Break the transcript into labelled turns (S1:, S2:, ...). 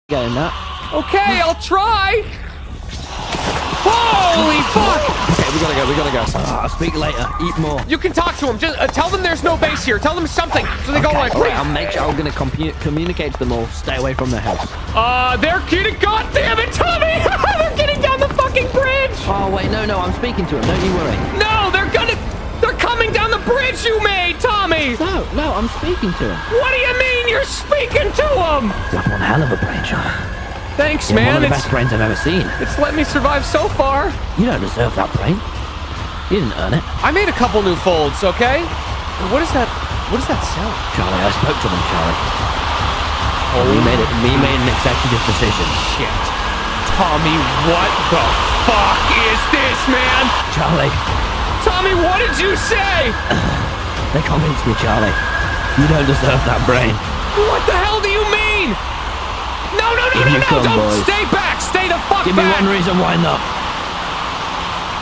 S1: getting that.
S2: Okay, I'll try. Holy fuck!
S3: Okay, we gotta go.
S1: I'll speak later. Eat more.
S2: You can talk to them. Just tell them there's no base here. Tell them something so they go away,
S1: All right,
S2: please.
S1: I'll make sure I'm gonna communicate to them all. Stay away from the house.
S2: They're getting. God damn it, Tommy! They're getting down the fucking bridge.
S1: Oh wait, no, I'm speaking to them. Don't you worry.
S2: No, they're coming down the bridge you made, Tommy.
S1: No, I'm speaking to them.
S2: What do you mean you're speaking to them?
S1: You have one hell of a brain, Charlie.
S2: Thanks,
S1: You're
S2: man.
S1: one of the best brains I've ever seen.
S2: It's let me survive so far.
S1: You don't deserve that brain. You didn't earn it.
S2: I made a couple new folds, okay? What is that? What does that sound?
S1: Charlie, I spoke to them, Charlie.
S2: Oh,
S1: We made an executive decision.
S2: shit. Tommy, what the fuck is this, man?
S1: Charlie,
S2: Tommy, what did you say?
S1: they convinced me, Charlie. You don't deserve that brain.
S2: What the hell do you mean? No,
S1: Here you come,
S2: don't
S1: boys.
S2: stay back. Stay the fuck
S1: Give me
S2: back.
S1: one reason why not.